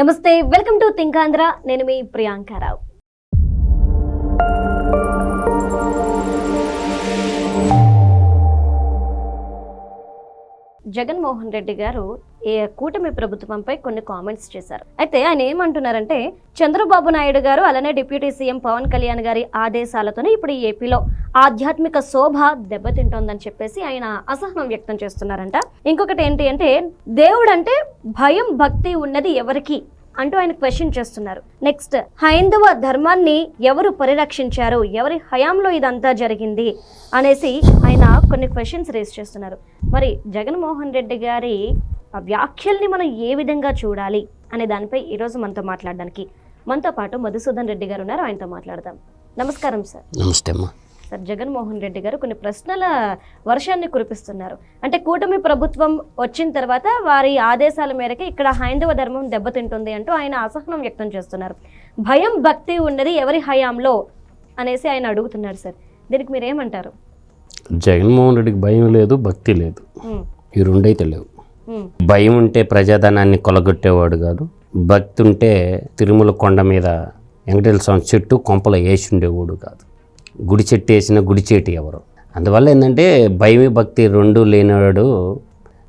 నమస్తే, welcome to think Andhra. నేను మీ ప్రియాంకారావు. జగన్మోహన్ రెడ్డి గారు కూటమి ప్రభుత్వంపై కొన్ని కామెంట్స్ చేశారు. అయితే ఆయన ఏమంటున్నారంటే, చంద్రబాబు నాయుడు గారు అలానే డిప్యూటీ సీఎం పవన్ కళ్యాణ్ గారి ఆదేశాలతోనే ఇప్పుడు ఈ ఏపీలో ఆధ్యాత్మిక శోభ దెబ్బతింటోందని చెప్పేసి ఆయన అసహనం వ్యక్తం చేస్తున్నారంట. ఇంకొకటి ఏంటి అంటే, దేవుడు అంటే భయం భక్తి ఉన్నది ఎవరికి అంటూ ఆయన క్వశ్చన్ చేస్తున్నారు. నెక్స్ట్, హైందవ ధర్మాన్ని ఎవరు పరిరక్షించారు, ఎవరి హయాంలో ఇదంతా జరిగింది అనేసి ఆయన కొన్ని క్వశ్చన్స్ రేస్ చేస్తున్నారు. మరి జగన్మోహన్ రెడ్డి గారి వ్యాఖ్యల్ని మనం ఏ విధంగా చూడాలి అనే దానిపై ఈరోజు మనతో మాట్లాడడానికి మనతో పాటు మధుసూదన్ రెడ్డి గారు ఉన్నారు. ఆయనతో మాట్లాడదాం. నమస్కారం సార్. నమస్తే అమ్మా. సార్, జగన్మోహన్ రెడ్డి గారు కొన్ని ప్రశ్నల వర్షాన్ని కురిపిస్తున్నారు. అంటే కూటమి ప్రభుత్వం వచ్చిన తర్వాత వారి ఆదేశాల మేరకు ఇక్కడ హైందవ ధర్మం దెబ్బతింటుంది అంటూ ఆయన అసహనం వ్యక్తం చేస్తున్నారు. భయం భక్తి ఉన్నది ఎవరి హయాంలో అనేసి ఆయన అడుగుతున్నారు. సార్, దీనికి మీరేమంటారు? జగన్మోహన్ రెడ్డికి భయం లేదు, భక్తి లేదు, ఈ రెండైతే లేవు. భయం ఉంటే ప్రజాధనాన్ని కొలగొట్టేవాడు కాదు, భక్తి ఉంటే తిరుమల కొండ మీద వెంకటేశ్వర స్వామి చెట్టు కొంపలో వేసి ఉండేవాడు కాదు. గుడి చెట్టు వేసిన గుడి చేటి ఎవరు. అందువల్ల ఏంటంటే భయం భక్తి రెండు లేనివాడు.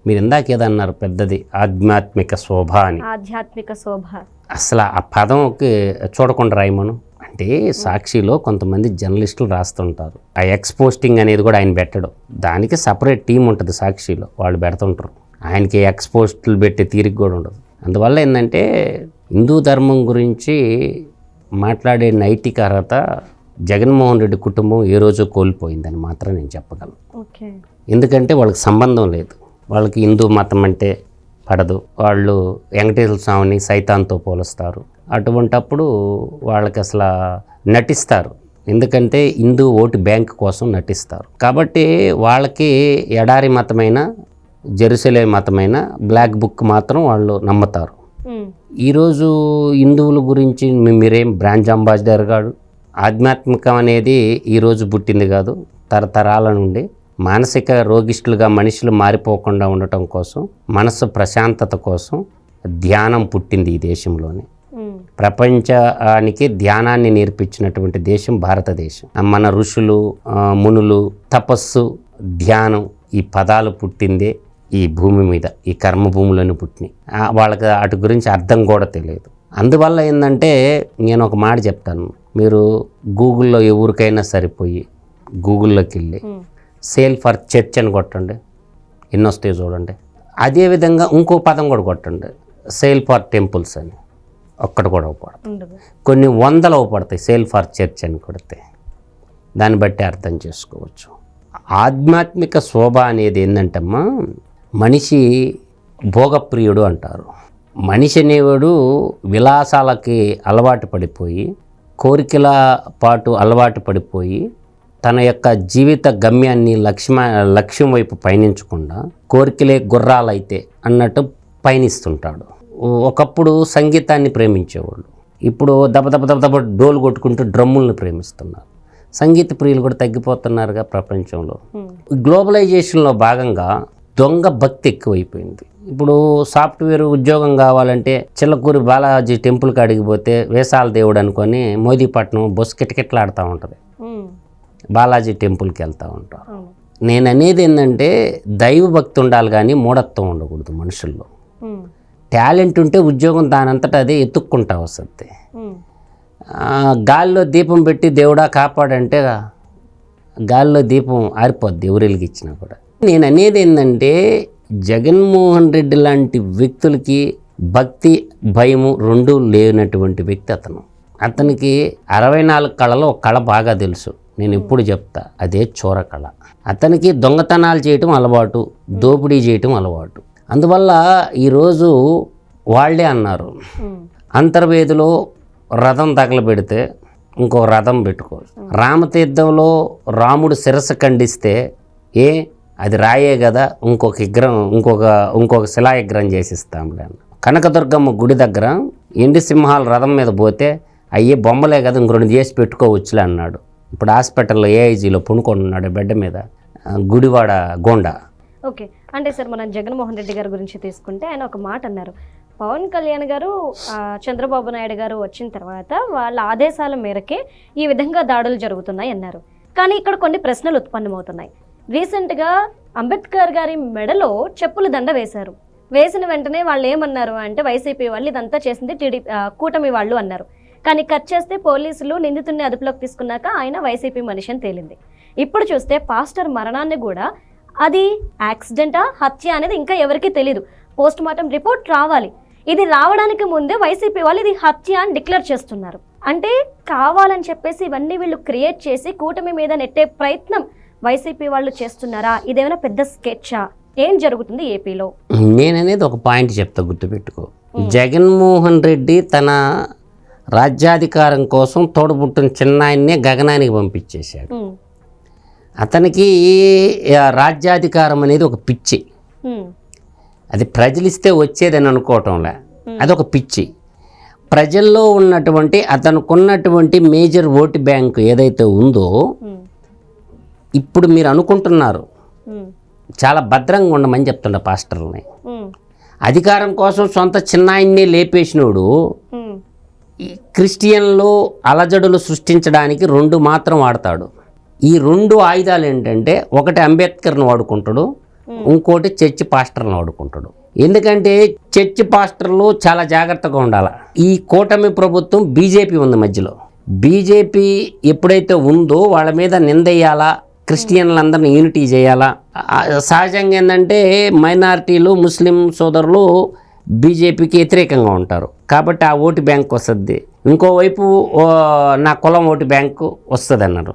మీరు ఇందాక ఏదన్నారు పెద్దది ఆధ్యాత్మిక శోభ అని. ఆధ్యాత్మిక శోభ అసలు ఆ పదంకి చూడకుండా రాయమను. అంటే సాక్షిలో కొంతమంది జర్నలిస్టులు రాస్తుంటారు. ఆ ఎక్స్పోస్టింగ్ అనేది కూడా ఆయన పెట్టడం, దానికి సపరేట్ టీం ఉంటుంది సాక్షిలో, వాళ్ళు పెడుతుంటారు. ఆయనకి ఎక్స్పోస్టులు పెట్టే తీరిక కూడా ఉండదు. అందువల్ల ఏంటంటే హిందూ ధర్మం గురించి మాట్లాడే నైతిక అర్హత జగన్మోహన్ రెడ్డి కుటుంబం ఏ రోజు కోల్పోయిందని మాత్రం నేను చెప్పగలను. ఎందుకంటే వాళ్ళకి సంబంధం లేదు, వాళ్ళకి హిందూ మతం అంటే పడదు, వాళ్ళు వెంకటేశ్వర స్వామిని సైతాన్తో పోలుస్తారు. అటువంటప్పుడు వాళ్ళకి అసలు నటిస్తారు, ఎందుకంటే హిందూ ఓటు బ్యాంక్ కోసం నటిస్తారు. కాబట్టి వాళ్ళకి ఎడారి మతమైన జెరూసలేం మతమైన బ్లాక్ బుక్ మాత్రం వాళ్ళు నమ్ముతారు. ఈరోజు హిందువుల గురించి మీరేం బ్రాండ్ అంబాసిడర్ కాదు. ఆధ్యాత్మికం అనేది ఈరోజు పుట్టింది కాదు, తరతరాల నుండి మానసిక రోగిష్టులుగా మనుషులు మారిపోకుండా ఉండటం కోసం, మనసు ప్రశాంతత కోసం ధ్యానం పుట్టింది ఈ దేశంలోనే. ప్రపంచానికి ధ్యానాన్ని నేర్పించినటువంటి దేశం భారతదేశం. మన ఋషులు మునులు తపస్సు ధ్యానం ఈ పదాలు పుట్టిందే ఈ భూమి మీద, ఈ కర్మభూమిలోనే పుట్టినాయి. వాళ్ళకి అటు గురించి అర్థం కూడా తెలియదు. అందువల్ల ఏంటంటే నేను ఒక మాట చెప్తాను, మీరు గూగుల్లో ఎవరికైనా సరిపోయి గూగుల్లోకి వెళ్ళి సేల్ ఫర్ చర్చ్ అని కొట్టండి, ఎన్ని వస్తాయో చూడండి. అదేవిధంగా ఇంకో పదం కూడా కొట్టండి, సేల్ ఫర్ టెంపుల్స్ అని, ఒక్కటి కూడా అవపడతాయి. కొన్ని వందలు అవపడతాయి సేల్ ఫర్ చర్చ్ అని కొడితే. దాన్ని బట్టి అర్థం చేసుకోవచ్చు. ఆధ్యాత్మిక శోభ అనేది ఏంటంటమ్మా, మనిషి భోగప్రియుడు అంటారు. మనిషి అనేవాడు విలాసాలకి అలవాటు పడిపోయి, కోరికల పాటు అలవాటు పడిపోయి, తన యొక్క జీవిత గమ్యాన్ని లక్ష్యం వైపు పయనించకుండా కోరికలే గుర్రాలైతే అన్నట్టు పయనిస్తుంటాడు. ఒకప్పుడు సంగీతాన్ని ప్రేమించేవాళ్ళు, ఇప్పుడు దబ డోలు కొట్టుకుంటూ డ్రమ్ములను ప్రేమిస్తున్నారు. సంగీత ప్రియులు కూడా తగ్గిపోతున్నారుగా ప్రపంచంలో. గ్లోబలైజేషన్లో భాగంగా దొంగ భక్తి ఎక్కువైపోయింది. ఇప్పుడు సాఫ్ట్వేర్ ఉద్యోగం కావాలంటే చిల్లకూరి బాలాజీ టెంపుల్ కాడికి పోతే వేసాల దేవుడు అనుకొని మోదీపట్నం బస్సు కిటకిటలాడుతూ ఉంటుంది, బాలాజీ టెంపుల్కి వెళ్తూ ఉంటారు. నేను అనేది ఏంటంటే దైవ భక్తి ఉండాలి కానీ మూఢత్వం ఉండకూడదు మనుషుల్లో. టాలెంట్ ఉంటే ఉద్యోగం దానంతటా అదే ఎత్తుక్కుంటా వస్తుంది. గాలిలో దీపం పెట్టి దేవుడా కాపాడంటే గాలిలో దీపం ఆరిపోద్ది ఎవరు వెలిగించినా కూడా. నేను అనేది ఏంటంటే జగన్మోహన్ రెడ్డి లాంటి వ్యక్తులకి భక్తి భయము రెండూ లేనటువంటి వ్యక్తి అతను. అతనికి 64 కళలో ఒక కళ బాగా తెలుసు, నేను ఎప్పుడు చెప్తా, అదే చోర కళ. అతనికి దొంగతనాలు చేయటం అలవాటు, దోపిడీ చేయటం అలవాటు. అందువల్ల ఈరోజు వాళ్ళే అన్నారు, అంతర్వేదిలో రథం తగలబెడితే ఇంకో రథం పెట్టుకోవచ్చు. రామతీర్థంలో రాముడు శిరస్సు ఖండిస్తే అది రాయే కదా, ఇంకొక శిలా విగ్రహం చేసిస్తాంలే. కనకదుర్గమ్మ గుడి దగ్గర ఎండి సింహాలు రథం మీద పోతే అయ్యే బొమ్మలే కదా, ఇంక 2 చేసి పెట్టుకోవచ్చులే అన్నాడు. ఇప్పుడు హాస్పిటల్లో ఏఐజీలో పుణుకొన్నాడు బెడ్ మీద, గుడివాడ గోండా. ఓకే, అంటే సార్ మనం జగన్మోహన్ రెడ్డి గారి గురించి తీసుకుంటే ఆయన ఒక మాట అన్నారు, పవన్ కళ్యాణ్ గారు చంద్రబాబు నాయుడు గారు వచ్చిన తర్వాత వాళ్ళ ఆదేశాల మేరకే ఈ విధంగా దాడులు జరుగుతున్నాయి అన్నారు. కానీ ఇక్కడ కొన్ని ప్రశ్నలు ఉత్పన్నమవుతున్నాయి. రీసెంట్గా అంబేద్కర్ గారి మెడలో చెప్పుల దండ వేశారు. వేసిన వెంటనే వాళ్ళు ఏమన్నారు అంటే వైసీపీ వాళ్ళు ఇదంతా చేసింది కూటమి వాళ్ళు అన్నారు. కానీ కట్ చేస్తే పోలీసులు నిందితుడిని అదుపులోకి తీసుకున్నాక ఆయన వైసీపీ మనిషి అని తేలింది. ఇప్పుడు చూస్తే పాస్టర్ మరణాన్ని కూడా అది యాక్సిడెంటా హత్య అనేది ఇంకా ఎవరికీ తెలియదు. పోస్ట్ మార్టం రిపోర్ట్ రావాలి. ఇది రావడానికి ముందే వైసీపీ వాళ్ళు ఇది హత్య అని డిక్లేర్ చేస్తున్నారు. అంటే కావాలని చెప్పేసి ఇవన్నీ వీళ్ళు క్రియేట్ చేసి కూటమి మీద నెట్టే ప్రయత్నం వైసీపీ వాళ్ళు చేస్తున్నారా? ఇదేమైనా పెద్ద స్కెచ్చా? ఏం జరుగుతుంది ఏపీలో? నేననేది ఒక పాయింట్ చెప్తా, గుర్తుపెట్టుకో. జగన్మోహన్ రెడ్డి తన రాజ్యాధికారం కోసం తోడబుట్టిన చిన్నాయన్నే గగనానికి పంపించేశాడు. అతనికి రాజ్యాధికారం అనేది ఒక పిచ్చి. అది ప్రజలిస్తే వచ్చేదని అనుకోవటంలే, అదొక పిచ్చి. ప్రజల్లో ఉన్నటువంటి అతనుకున్నటువంటి మేజర్ ఓటు బ్యాంకు ఏదైతే ఉందో, ఇప్పుడు మీరు అనుకుంటున్నారు చాలా భద్రంగా ఉండమని చెప్తుండ పాస్టర్ని. అధికారం కోసం సొంత చిన్నాయన్నే లేపేసినోడు ఈ క్రిస్టియన్లు అలజడులు సృష్టించడానికి రెండు మాత్రం వాడతాడు. ఈ రెండు ఆయుధాలు ఏంటంటే, ఒకటి అంబేద్కర్ని వాడుకుంటాడు, ఇంకోటి చర్చి పాస్టర్ని వాడుకుంటాడు. ఎందుకంటే చర్చి పాస్టర్లు చాలా జాగ్రత్తగా ఉండాలి. ఈ కూటమి ప్రభుత్వం బీజేపీ ఉంది మధ్యలో. బీజేపీ ఎప్పుడైతే ఉందో వాళ్ళ మీద నిందయ్యాలా, క్రిస్టియన్లందరినీ యూనిటీ చేయాలా. సహజంగా ఏంటంటే మైనారిటీలు ముస్లిం సోదరులు బీజేపీకి వ్యతిరేకంగా ఉంటారు కాబట్టి ఆ ఓటు బ్యాంక్ వస్తుంది. ఇంకోవైపు నా కులం ఓటు బ్యాంకు వస్తుంది అన్నారు.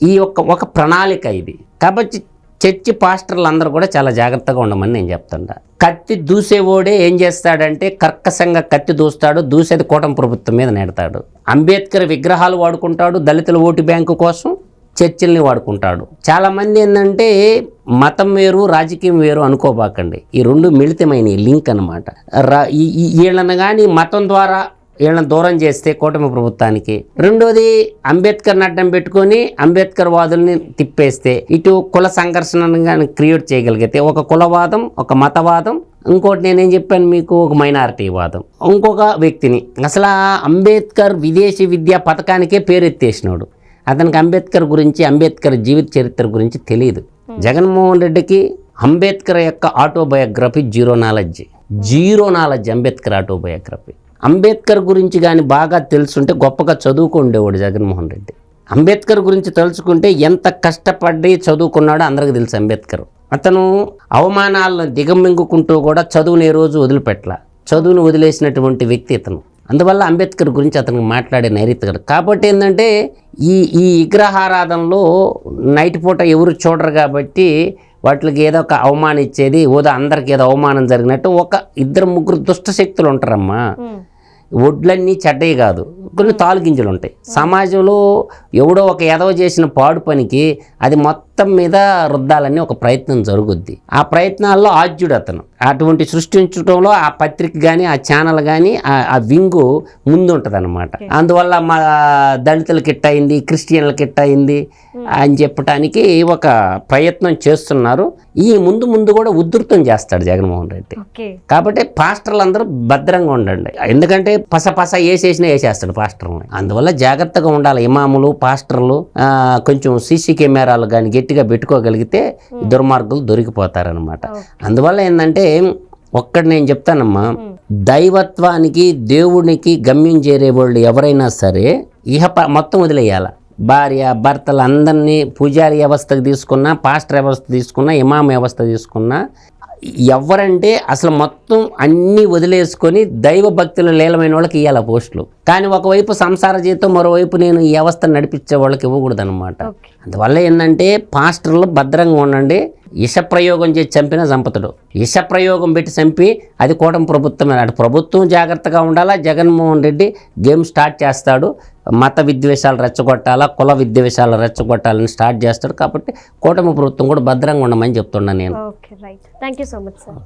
ఈ ఒక ప్రణాళిక ఇది. కాబట్టి చర్చి పాస్టర్లు అందరూ కూడా చాలా జాగ్రత్తగా ఉండమని నేను చెప్తుంటా. కత్తి దూసేవాడే ఏం చేస్తాడంటే కర్కశంగా కత్తి దూస్తాడు, దూసేది కూటమి ప్రభుత్వం మీద నెడతాడు. అంబేద్కర్ విగ్రహాలు వాడుకుంటాడు దళితుల ఓటు బ్యాంకు కోసం, చర్చిల్ని వాడుకుంటాడు. చాలామంది ఏంటంటే మతం వేరు రాజకీయం వేరు అనుకోబాకండి. ఈ రెండు మిళితమైన లింక్ అనమాట. వీళ్ళని కానీ మతం ద్వారా వీళ్ళని దూరం చేస్తే కూటమి ప్రభుత్వానికి, రెండోది అంబేద్కర్ని అడ్డం పెట్టుకొని అంబేద్కర్ వాదుల్ని తిప్పేస్తే ఇటు కుల సంఘర్షణను కానీ క్రియేట్ చేయగలిగితే, ఒక కులవాదం, ఒక మతవాదం, ఇంకోటి నేనేం చెప్పాను మీకు, ఒక మైనారిటీ వాదం, ఇంకొక వ్యక్తిని. అసలు అంబేద్కర్ విదేశీ విద్యా పథకానికే పేరెత్తేసినాడు. అతనికి అంబేద్కర్ గురించి, అంబేద్కర్ జీవిత చరిత్ర గురించి తెలియదు. జగన్మోహన్ రెడ్డికి అంబేద్కర్ యొక్క autobiography zero knowledge Ambedkar autobiography. Ambedkar గురించి కానీ బాగా తెలుసుంటే గొప్పగా చదువుకుండేవాడు జగన్మోహన్ రెడ్డి. అంబేద్కర్ గురించి తెలుసుకుంటే ఎంత కష్టపడి చదువుకున్నాడో అందరికీ తెలుసు అంబేద్కర్. అతను అవమానాలను దిగమింగుకుంటూ కూడా చదువుని ఏ రోజు వదిలిపెట్టల, చదువును వదిలేసినటువంటి వ్యక్తి ఇతను. అందువల్ల అంబేద్కర్ గురించి అతనికి మాట్లాడే నైతికత. కాబట్టి ఏంటంటే ఈ విగ్రహారాధనలో నైట్ పూట ఎవరు చూడరు కాబట్టి వాటికి ఏదో ఒక అవమానం ఇచ్చేది, అందరికి ఏదో అవమానం జరిగినట్టు ఒక ఇద్దరు ముగ్గురు దుష్ట శక్తులు ఉంటారమ్మా. ఒడ్లన్నీ చెడ్డవి కాదు, కొన్ని తాలుగింజలు ఉంటాయి. సమాజంలో ఎవడో ఒక ఎదవ చేసిన పాడు పనికి అది మొత్తం మీద రుద్దాలని ఒక ప్రయత్నం జరుగుద్ది. ఆ ప్రయత్నాల్లో ఆద్యుడు అతను. అటువంటి సృష్టించడంలో ఆ పత్రిక కానీ ఆ ఛానల్ కానీ ఆ వింగు ముందుంటుంది అనమాట. అందువల్ల మా దళితులకి ఇట్ట అయింది, క్రిస్టియన్లకి ఇట్ట అయింది అని చెప్పడానికి ఒక ప్రయత్నం చేస్తున్నారు. ఈ ముందు కూడా ఉధృతం చేస్తాడు జగన్మోహన్ రెడ్డి. కాబట్టి పాస్టర్లు అందరూ భద్రంగా ఉండండి. ఎందుకంటే పస వేసేసినా వేసేస్తాడు పాస్టర్ని. అందువల్ల జాగ్రత్తగా ఉండాలి. ఇమాములు పాస్టర్లు కొంచెం సీసీ కెమెరాలు కానీ గట్టిగా పెట్టుకోగలిగితే దుర్మార్గులు దొరికిపోతారనమాట. అందువల్ల ఏంటంటే ఒక్కటి నేను చెప్తానమ్మా, దైవత్వానికి దేవునికి గమ్యం చేరే వాళ్ళు ఎవరైనా సరే మొత్తం వదిలేయాల. భార్య భర్తలు అందరినీ పూజారి వ్యవస్థకు తీసుకున్నా, పాస్టర్ వ్యవస్థ తీసుకున్నా, ఇమాం వ్యవస్థ తీసుకున్నా, ఎవరంటే అసలు మొత్తం అన్నీ వదిలేసుకొని దైవ భక్తులు లీలమైన వాళ్ళకి ఇవ్వాలి పోస్టులు. కానీ ఒకవైపు సంసార జీతం, మరోవైపు నేను ఈ వ్యవస్థను నడిపించే వాళ్ళకి ఇవ్వకూడదు అనమాట. అందువల్ల ఏంటంటే పాస్టర్లు భద్రంగా ఉండండి. విషప్రయోగం చేసి చంపినా చంపుతాడు. విషప్రయోగం పెట్టి చంపి అది కూటమి ప్రభుత్వమే. అటు ప్రభుత్వం జాగ్రత్తగా ఉండాలా. జగన్మోహన్ రెడ్డి గేమ్ స్టార్ట్ చేస్తాడు. మత విద్వేషాలు రెచ్చగొట్టాలా, కుల విద్వేషాలు రెచ్చగొట్టాలని స్టార్ట్ చేస్తాడు. కాబట్టి కూటమి ప్రభుత్వం కూడా భద్రంగా ఉండమని చెప్తున్నాను నేను. Okay, right. Thank you so much sir.